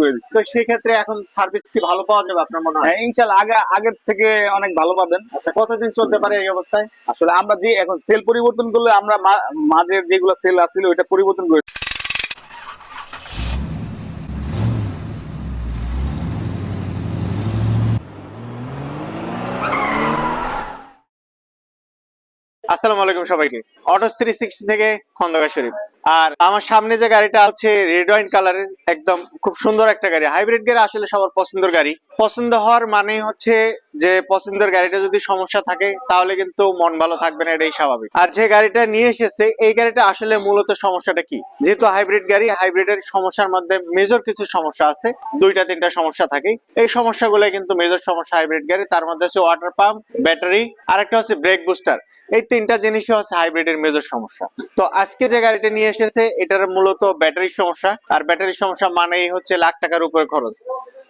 করে দিচ্ছি। তো সেই ক্ষেত্রে এখন সার্ভিস কি ভালো পাওয়া যাবে আপনার মনে হয়? হ্যাঁ, ইনশাল্লাহ আগের থেকে অনেক ভালো পাবেন। আচ্ছা, কতদিন চলতে পারে এই অবস্থায়? আসলে আমরা যে এখন সেল পরিবর্তন করলে আমরা মাঝে যেগুলো সেল আছিল ওইটা পরিবর্তন করে আসসালামু আলাইকুম সবাইকে। অটোস 360 থেকে খন্দকার শরীফ। আর আমার সামনে যে গাড়িটা হচ্ছে রেড ওয়াইন কালারের, একদম খুব সুন্দর একটা গাড়ি। হাইব্রিড গাড়ি আসলে সবার পছন্দের গাড়ি। পছন্দ হওয়ার মানে হচ্ছে যে পছন্দের গাড়িটা যদি সমস্যা থাকে তাহলে কিন্তু মন ভালো থাকবে না, এটাই স্বাভাবিক। আর যে গাড়িটা নিয়ে এসেছে এই গাড়িটা আসলে মূলত সমস্যাটা কি? যেহেতু হাইব্রিড গাড়ি, হাইব্রিডের সমস্যার মধ্যে মেজর কিছু সমস্যা আছে, 2-3টা সমস্যা থাকে। এই সমস্যাগুলো কিন্তু মেজর সমস্যা হাইব্রিড গাড়ি। তার মধ্যে হচ্ছে ওয়াটার পাম্প, ব্যাটারি, আরেকটা হচ্ছে ব্রেক বুস্টার। এই 3টা জিনিসই হচ্ছে হাইব্রিডের মেজর সমস্যা। তো আজকে যে গাড়িটা নিয়ে এসেছে এটার মূলত ব্যাটারির সমস্যা। আর ব্যাটারির সমস্যা মানেই হচ্ছে লাখ টাকার উপরে খরচ।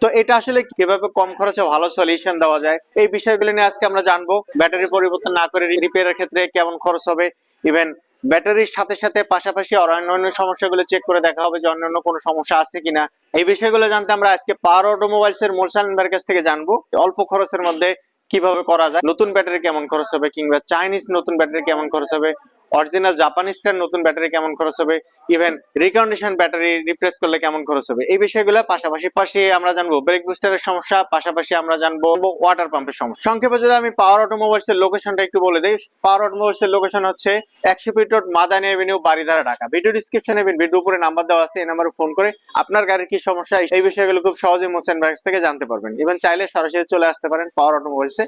তো এটা আসলে কিভাবে কম খরচে ভালো সলিউশন দেওয়া যায় এই বিষয়গুলো নিয়ে আজকে আমরা জানবো। ব্যাটারি পরিবর্তন না করে রিপেয়ারের ক্ষেত্রে কেমন খরচ হবে, ইভেন ব্যাটারির সাথে সাথে পাশাপাশি আর অন্যান্য সমস্যাগুলো চেক করে দেখা হবে যে অন্যান্য কোনো সমস্যা আছে কিনা। এই বিষয়গুলো জানতে আমরা আজকে পাওয়ার অটোমোবাইলস এর মোলসান কাছ থেকে জানবো অল্প খরচের মধ্যে কিভাবে করা যায়, নতুন ব্যাটারি কেমন খরচ হবে, কিংবা চাইনিজ নতুন ব্যাটারি কেমন খরচ হবে, অরিজিনাল জাপানিজটার নতুন ব্যাটারি কেমন খরচ হবে, ইভেন রিকন্ডিশন ব্যাটারি রিপ্লেস করলে কেমন খরচ হবে। এই বিষয়গুলো পাশাপাশি আমরা জানবো ব্রেক বুস্টারের সমস্যা, পাশাপাশি আমরা জানবো ওয়াটার পাম্পের সমস্যা। সংক্ষেপে যদি আমি পাওয়ার অটোমোবাইলস এর লোকেশনটা একটু বলে দিই, পাওয়ার অটোমোবাইলস এর লোকেশন হচ্ছে 100 feet road, Madani avenue, Baridhara, Dhaka. Video ডিসক্রিপশনে ভিডিও উপরে নাম্বার দেওয়া আছে, এই নাম্বারে ফোন করে আপনার গাড়ির কি সমস্যা এই বিষয়গুলো খুব সহজে মোশন ব্যাগস থেকে জানতে পারবেন। ইভেন চাইলে সরাসরি চলে আসতে পারেন পাওয়ার অটোমোবাইলস এ।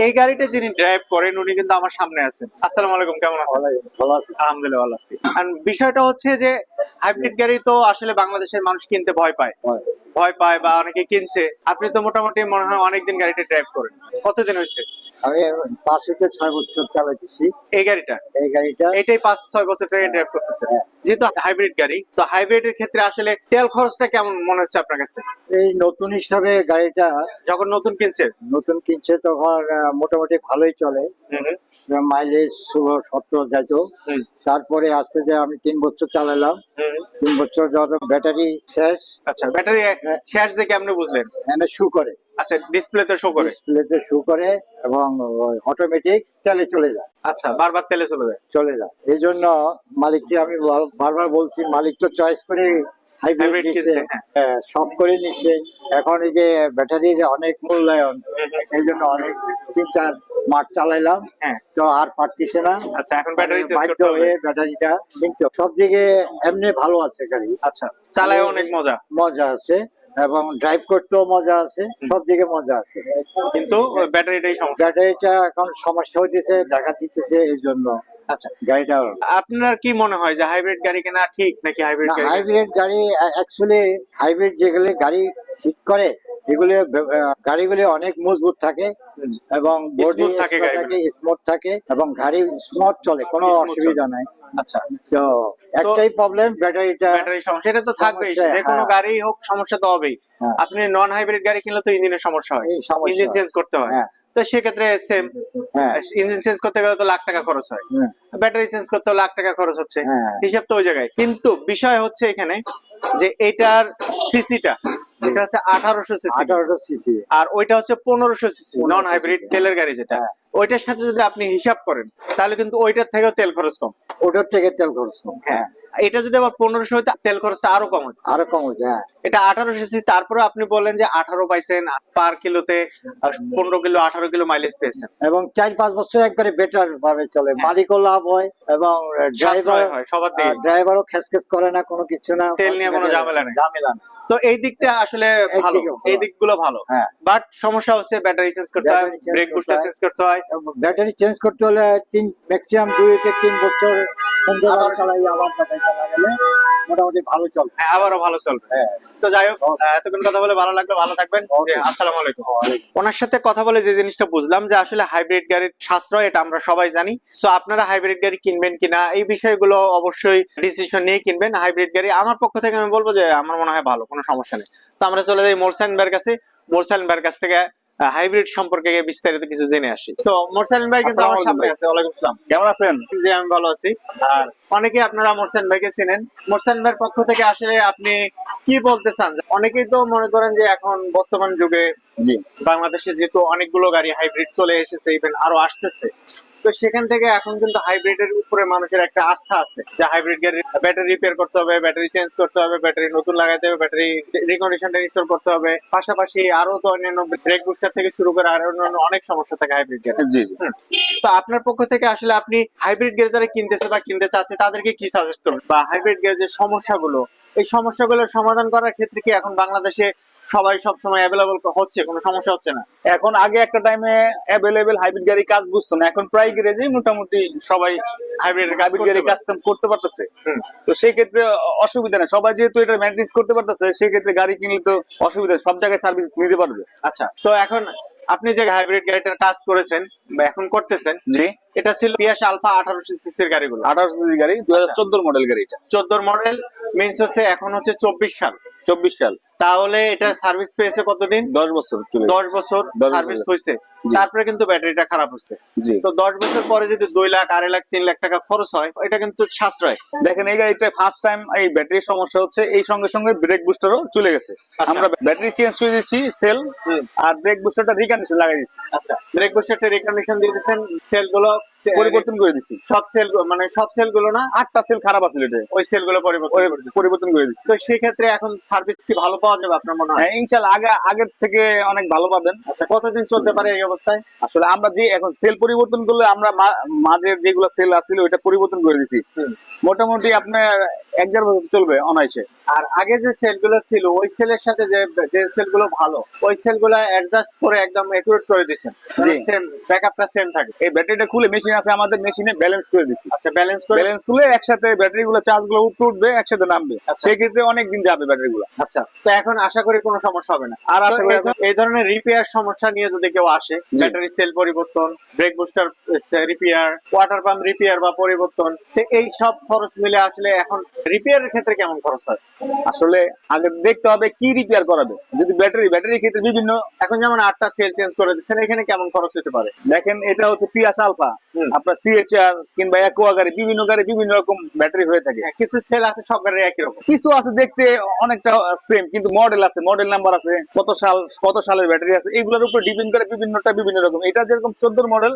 এই গাড়িটা যিনি ড্রাইভ করেন উনি কিন্তু আমার সামনে আছেন। আসসালামু আলাইকুম, কেমন আছেন? ভালো আছি, আলহামদুলিল্লাহ ভালো আছি। আর বিষয়টা হচ্ছে যে হাইব্রিড গাড়ি তো আসলে বাংলাদেশের মানুষ কিনতে ভয় পায় বা অনেকে কিনছে। আপনি তো মোটামুটি মনে হয় অনেকদিন গাড়িটা ড্রাইভ করেন। কতদিন হয়েছে? আমি 5 থেকে 6 বছর চালাইতেছি এই গাড়িটা এটাই 5-6 বছর থেকে ড্রাইভ করতেছে। যেহেতু হাইব্রিড গাড়ি, তো হাইব্রিডের ক্ষেত্রে আসলে তেল খরচটা কেমন মনে হচ্ছে আপনার কাছে? এই নতুন হিসাবে গাড়িটা যখন নতুন কিনছে তখন মোটামুটি ভালোই চলে, মাইলেজ 16-17 যাইতো। তারপরে আস্তে যে আমি 3 বছর চালালাম, 3 বছর যখন ব্যাটারি শেষ। আচ্ছা, ব্যাটারি শেষ দেখে আপনি বুঝলেন? এনে শু করে, আচ্ছা, ডিসপ্লেতে শো করে এবং অটোমেটিক তেলে চলে যায়। আচ্ছা, বারবার তেলে চলে যায়। এই জন্য মালিককে আমি বারবার বলছি, মালিক তো চয়েস করে হাইব্রিড কিনছে, সব করে নিচ্ছে। এখন এই যে ব্যাটারির অনেক মূল্যায়ন, এই জন্য অনেক 3-4 মাস চালাইলাম, তো আর পারতেছে না। আচ্ছা, এখন ব্যাটারি ব্যাটারিটা কিন্তু সব দিকে এমনি ভালো আছে গাড়ি। আচ্ছা, চালায় অনেক মজা আছে এবং ড্রাইভ করতেও মজা আছে, সব দিকে মজা আছে। কিন্তু ব্যাটারিটা এখন সমস্যা হইতেছে, দেখা দিতেছে, এই জন্য। আচ্ছা, গাড়িটা আপনার কি মনে হয় যে হাইব্রিড গাড়ি কেনা ঠিক নাকি হাইব্রিড গাড়ি অ্যাকচুয়ালি হাইব্রিড যেগুলো গাড়ি ফিট করে এগুলো গাড়িগুলি অনেক মজবুত থাকে এবং বডি স্মুথ থাকে এবং গাড়ি স্মুথ চলে, কোনো অসুবিধা নাই। আচ্ছা, তো একটাই প্রবলেম, ব্যাটারি সমস্যা। এটা তো থাকবেই, যে কোনো গাড়ি হোক সমস্যা তো হবেই। আপনি নন হাইব্রিড গাড়ি কিনলে তো ইঞ্জিনের সমস্যা হয়, ইঞ্জিন চেঞ্জ করতে হয়। তো সেক্ষেত্রে সেম, ইঞ্জিন চেঞ্জ করতে গেলে তো লাখ টাকা খরচ হয়, ব্যাটারি চেঞ্জ করতে লাখ টাকা খরচ হচ্ছে, হিসাব তো ওই জায়গায়। কিন্তু বিষয় হচ্ছে এখানে যে এটার সিসিটা, এটা হচ্ছে 1800 সিসি আর ওইটা হচ্ছে 1500 সিসি নন হাইব্রিড তেলের গাড়ি যেটা। ওইটার সাথে যদি আপনি হিসাব করেন তাহলে কিন্তু ওইটার থেকেও তেল খরচ কম, হ্যাঁ। এটা যদি আবার 1500 হইতে তেল খরচটা আরো কম হইতো, এটা 1800 সিসি। তারপরে আপনি বলেন যে 18 পাইছেন পার কিলোতে, 15 কিলো 18 কিলো মাইলেজ পেয়েছেন, এবং 4-5 বছর একবারে বেটার ভাবে চলে। মালিকও লাভ হয় এবং ড্রাইভারও খেসখেস করে না, কোনো কিছু না, তেল নিয়ে কোনো ঝামেলা নেই। তো এই দিকটা আসলে ভালো, এই দিকগুলো ভালো। বাট সমস্যা হচ্ছে ব্যাটারি চেঞ্জ করতে হয়, ব্রেক বুস্টার চেঞ্জ করতে হয়। ব্যাটারি চেঞ্জ করতে হলে ম্যাক্সিমাম 2-3 বছর সুন্দর চালাই, আবার ব্যাটারি চালা গেলে মোটামুটি ভালো চলবে, আবারও ভালো চলবে। তো যাই হোক, এতক্ষণ কথা বলে ভালো লাগলো, ভালো থাকবেন। আসসালামু আলাইকুম। ওনার সাথে কথা বলে যে জিনিসটা বুঝলাম যে আসলে হাইব্রিড গাড়ির সাশ্রয়, এটা আমরা সবাই জানি। সো আপনারা হাইব্রিড গাড়ি কিনবেন কিনা এই বিষয়গুলো অবশ্যই ডিসিশন নিয়ে কিনবেন। হাইব্রিড গাড়ি আমার পক্ষ থেকে আমি বলবো যে আমার মনে হয় ভালো, কোনো সমস্যা নেই। তো আমরা চলে যাই মোলসান ভাইয়ের কাছে। মোলসান ভাইয়ের কাছ থেকে হাইব্রিড সম্পর্কে বিস্তারিত কিছু জেনে আসি। তো মোরসালিন ভাই কিন্তু আমার সামনে আছে। ওয়ালাইকুম আসসালাম, কেমন আছেন? জি আমি ভালো আছি। আর অনেকে আপনারা মোরসালিন ভাইকে চিনেন। মোরসালিন ভাইয়ের পক্ষ থেকে আসলে আপনি কি বলতে চান? অনেকেই তো মনে করেন যে এখন বর্তমান যুগে জি বাংলাদেশে যেহেতু অনেকগুলো গাড়ি হাইব্রিড চলে এসেছে, ইভেন আরো আসতেছে, তো সেখান থেকে এখন কিন্তু হাইব্রিডের উপরে মানুষের একটা আস্থা আছে যে হাইব্রিড গাড়ির ব্যাটারি রিপেয়ার করতে হবে, ব্যাটারি চেঞ্জ করতে হবে, ব্যাটারি নতুন লাগাতে হবে, ব্যাটারি রিকন্ডিশনটা ইনস্টল করতে হবে, পাশাপাশি আরো তো অন্যান্য ব্রেক বুস্টার থেকে শুরু করে আরো অন্যান্য অনেক সমস্যা থাকে হাইব্রিড গাড়ি। জি জি। তো আপনার পক্ষ থেকে আসলে আপনি হাইব্রিড গাড়ি যারা কিনতেছে বা কিনতে চাচ্ছে তাদেরকে কি সাজেস্ট করবেন, বা হাইব্রিড গাড়ির যে সমস্যাগুলো, এই সমস্যাগুলোর সমাধান করার ক্ষেত্রে কি এখন বাংলাদেশে সবাই সবসময় অ্যাভেলেবল হচ্ছে, কোনো সমস্যা হচ্ছে না? এখন আগে একটা টাইমে অ্যাভেলেবেল হাইব্রিড গাড়ি কাজ বুঝতো না, এখন প্রায় গ্যারেজে মোটামুটি সবাই হাইব্রিড গাড়ি কাজ করতে পারতেছে। তো সেই ক্ষেত্রে অসুবিধা নেই, সবাই যেহেতু এটা মেইনটেইন করতে পারতেছে, সেই ক্ষেত্রে গাড়ি কিনলে তো অসুবিধা নেই, সব জায়গায় সার্ভিস নিতে পারবে। আচ্ছা, তো এখন আপনি যে হাইব্রিড গাড়িটার কাজ করেছেন বা এখন করতেছেন, জি, এটা ছিল পিয়াস আলফা 1800 সিসির গাড়িগুলো। 1800 সিসি গাড়ি, 2014 মডেল গাড়ি। এটা 14 মডেল, মিন্স হচ্ছে এখন হচ্ছে 24 সাল। 24 সাল। তাহলে এটা সার্ভিস পেয়েছে কতদিন? 10 বছর। 10 বছর সার্ভিস হয়েছে, তারপরে কিন্তু ব্যাটারিটা খারাপ হচ্ছে। জি। তো 10 বছর পরে যদি 2 লাখ, 2.5 লাখ, 3 লাখ টাকা খরচ হয়, এটা কিন্তু সাশ্রয়। দেখেন এই গাড়িটা ফার্স্ট টাইম এই ব্যাটারির সমস্যা হচ্ছে, এই সঙ্গে সঙ্গে ব্রেক বুস্টারও চলে গেছে। আমরা ব্যাটারি চেঞ্জ করে দিচ্ছি সেল, আর ব্রেক বুস্টারটা রিকন্ডিশন লাগাই দিচ্ছি। আচ্ছা, ব্রেক বুস্টারটা রিকন্ডিশন দিয়ে দিয়েছেন, সেল গুলো পরিবর্তন করে দিচ্ছি। সব সেল মানে সব সেল গুলো না, 8টা সেল খারাপ আছে, এটা ওই সেল গুলো পরিবর্তন করে দিচ্ছি। তো সেই ক্ষেত্রে এখন সার্ভিস কি ভালো পাওয়া যাবে আপনার মনে হয়? হ্যাঁ ইনশাআল্লাহ আগের থেকে অনেক ভালো পাবেন। আচ্ছা, কতদিন চলতে পারে এই অবস্থায়? আসলে আমরা যে এখন সেল পরিবর্তন করলে, আমরা মাঝের যেগুলো সেল আছিল ওইটা পরিবর্তন করে দিছি, মোটামুটি আপনার 1-1.5 বছর চলবে অনায়াসে। আর আগে যে সেল গুলো ছিল, ওই সেলের সাথে যে সেল গুলো ভালো, ওই সেল গুলো অ্যাডজাস্ট করে একদম একুরেট করে দিয়েছেন, সেম ব্যাকআপটা সেম থাকে। এই ব্যাটারিটা খুলে মেশিন আছে আমাদের, মেশিনে ব্যালেন্স করে দিচ্ছি। আচ্ছা, ব্যালেন্স করে একসাথে ব্যাটারি গুলো, চার্জ গুলো উপরে উঠবে, একসাথে নামবে, সেই ক্ষেত্রে অনেক দিন যাবে ব্যাটারি গুলো। আচ্ছা, তো এখন আশা করি কোনো সমস্যা হবে না। আর আশা করি এই ধরনের রিপেয়ার সমস্যা নিয়ে যদি কেউ আসে, ব্যাটারি সেল পরিবর্তন, brake booster repair, water pump repair বা পরিবর্তন, এই সব খরচ মিলে আসলে এখন রিপেয়ারের ক্ষেত্রে কেমন খরচ হয়? আসলে আগে দেখতে হবে কি রিপেয়ার করাবে। যদি ব্যাটারির ক্ষেত্রে বিভিন্ন, এখন যেমন 8টা সেল চেঞ্জ করে দিচ্ছেন, এখানে কেমন খরচ হতে পারে? দেখেন এটা হচ্ছে পিয়াস আলফা, আপনার সিএচআর কিংবা অ্যাকোয়া গাড়ি, বিভিন্ন গাড়ি বিভিন্ন রকম ব্যাটারি হয়ে থাকে। কিছু সেল আছে সব গাড়ি একই রকম, কিছু আছে দেখতে অনেকটা সেম, কিন্তু মডেল আছে, মডেল নাম্বার আছে, কত সালের ব্যাটারি আছে, এগুলোর উপর ডিপেন্ড করে বিভিন্নটা বিভিন্ন রকম। এটা যেরকম 14 মডেল,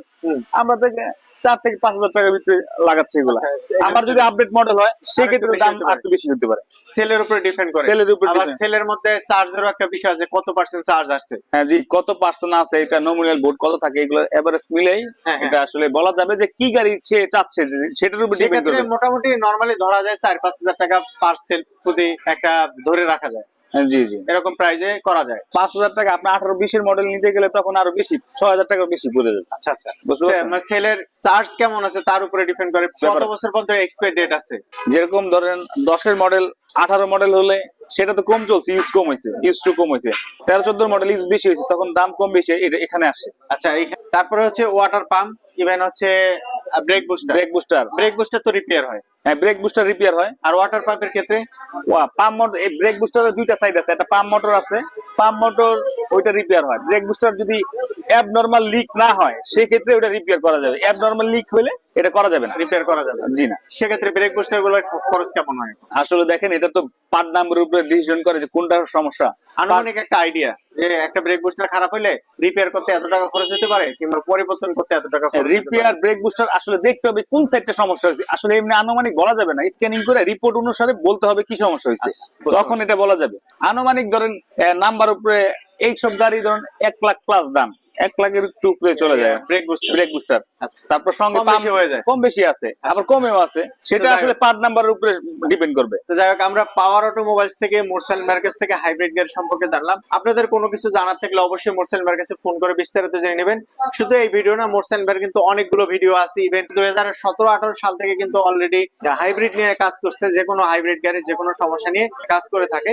আমরা থেকে 4 থেকে 5,000 টাকার ভিতরে লাগাচ্ছে এগুলা। আবার যদি আপডেট মডেল হয়, সেক্ষেত্রে দাম একটু বেশি হতে পারে। সেলের উপরে ডিপেন্ড করে। আবার সেলের মধ্যে চার্জেরও একটা বিষয় আছে, কত পার্সেন্ট চার্জ আসছে। হ্যাঁ জি, কত পার্সেন্ট আছে, এটা নমিনাল ভোট কত থাকে, এগুলো এভারেজ মিলেই এটা আসলে বলা যাবে যে কি গাড়ি সে চাচ্ছে, সেটার উপর ডিপেন্ড করে। মোটামুটি নরমালি ধরা যায় 4-5 হাজার টাকা পার সেল প্রতি একটা ধরে রাখা যায়। জি জি, এরকম প্রাইজে করা যায়। 5,000 টাকা আপনি 18-20 মডেল নিতে গেলে তখন আরো বেশি, 6,000 টাকা বেশি পড়ে যাবে। আচ্ছা আচ্ছা, সেলের চার্জ কেমন আছে তার উপরে ডিপেন্ড করে। কত বছর পর্যন্ত এক্সপায়ার ডেট আছে? যেরকম ধরেন 10-এর মডেল 18 মডেল হলে সেটা তো কম চলছে, ইউজ কম হয়েছে, ইউজ টু কম হয়েছে। 13-14 মডেল ইউজ বেশি হয়েছে, তখন দাম কম বেশি এখানে আসে। আচ্ছা, তারপরে হচ্ছে ওয়াটার পাম্প, ইভেন হচ্ছে ব্রেক বুস্টার তো রিপেয়ার হয়। হ্যাঁ, ব্রেক বুস্টার রিপেয়ার হয়। আর ওয়াটার পাম্পের ক্ষেত্রে পাম্প মোটর, এই ব্রেক বুস্টারের দুইটা সাইড আছে, একটা পাম্প মোটর আছে, পাম্প মোটর ওইটা রিপেয়ার হয়। ব্রেক বুস্টার যদি অ্যাবনরমাল লিক না হয়, সেই ক্ষেত্রে ওটা রিপেয়ার করা যাবে। অ্যাবনরমাল লিক হলে এটা করা যাবে না, রিপেয়ার করা যাবে জি না। সেক্ষেত্রে ব্রেক বুস্টার গুলোর খরচ কেমন হয়? আসলে দেখেন এটা তো পার্ট নাম্বারের উপরে ডিসিশন করে যে কোনটার সমস্যা। আনুমানিক একটা আইডিয়া, যে একটা ব্রেক বুস্টার খারাপ হলে রিপেয়ার করতে এত টাকা খরচ হতে পারে, কিংবা পরিবর্তন করতে এত টাকা খরচ। রিপেয়ার ব্রেক বুস্টার আসলে দেখতে হবে কোন সাইডটা সমস্যা হয়েছে। আসলে এমনি আনুমানিক বলা যাবে না, স্ক্যানিং করে রিপোর্ট অনুসারে বলতে হবে কি সমস্যা হয়েছে, তখন এটা বলা যাবে। আনুমানিক ধরেন নাম্বার উপরে এইসব গাড়ি ধরেন 1 লাখ প্লাস দাম, 1 লাখের একটু উপরে চলে যায় ব্রেক বুস্টার। তারপর সঙ্গে কম বেশি আছে, আবার কমেও আছে, সেটা আসলে পার্ট নাম্বারের উপরে ডিপেন্ড করবে। তো যাই হোক, আমরা পাওয়ার অটোমোবাইলস থেকে, মোরসালিন ভাইয়ের কাছ থেকে হাইব্রিড গাড়ি সম্পর্কে জানলাম। আপনাদের কোনো কিছু জানার থাকলে অবশ্যই মোরসালিন ভাইয়ের কাছে ফোন করে বিস্তারিত জেনে নেবেন। শুধু এই ভিডিও না, মোরসালিন ভাইয়ের কিন্তু অনেকগুলো ভিডিও আছে। ইভেন 2017-18 সাল থেকে কিন্তু অলরেডি হাইব্রিড নিয়ে কাজ করছে, যে কোনো হাইব্রিড গাড়ি যে কোনো সমস্যা নিয়ে কাজ করে থাকে।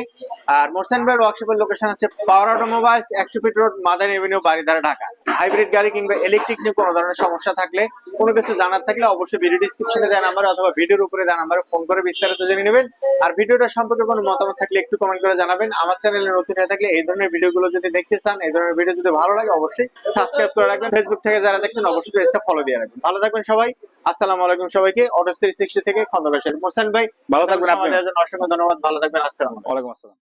আর মোরসালিন ভাইয়ের ওয়ার্কশপের লোকেশন হচ্ছে Power Automobiles, 100 feet road, Madani avenue, Baridhara, Dhaka. Dhaka. Hybrid গাড়ি কিংবা ইলেকট্রিক নিয়ে কোনো ধরনের সমস্যা থাকলে, কোনো কিছু জানার থাকলে অবশ্যই ভিডিও ডিসক্রিপশনে দেওয়া নাম্বার অথবা ভিডিওর উপরে দেওয়া নাম্বারে ফোন করে বিস্তারিত জেনে নেবেন। আর ভিডিওটা সম্পর্কে কোনো মতামত থাকলে একটু কমেন্ট করে জানাবেন। আমার চ্যানেলে নতুন হয়ে থাকলে এই ধরনের ভিডিওগুলো যদি দেখতে চান, এই ধরনের ভিডিও যদি ভালো লাগে অবশ্যই সাবস্ক্রাইব করে রাখবেন। ফেসবুক থেকে যারা দেখছেন অবশ্যই পেজটা ফলো দিয়ে রাখবেন। ভালো থাকবেন সবাই। আসসালামু আলাইকুম সবাইকে। অটো 360 থেকে খন্দকার শরীফ মোহসেন ভাই ভালো থাকবেন আপনি। আমাদের অসংখ্য ধন্যবাদ। ভালো থাকবেন। আসসালাম। ওয়ালাইকুম আসসালাম।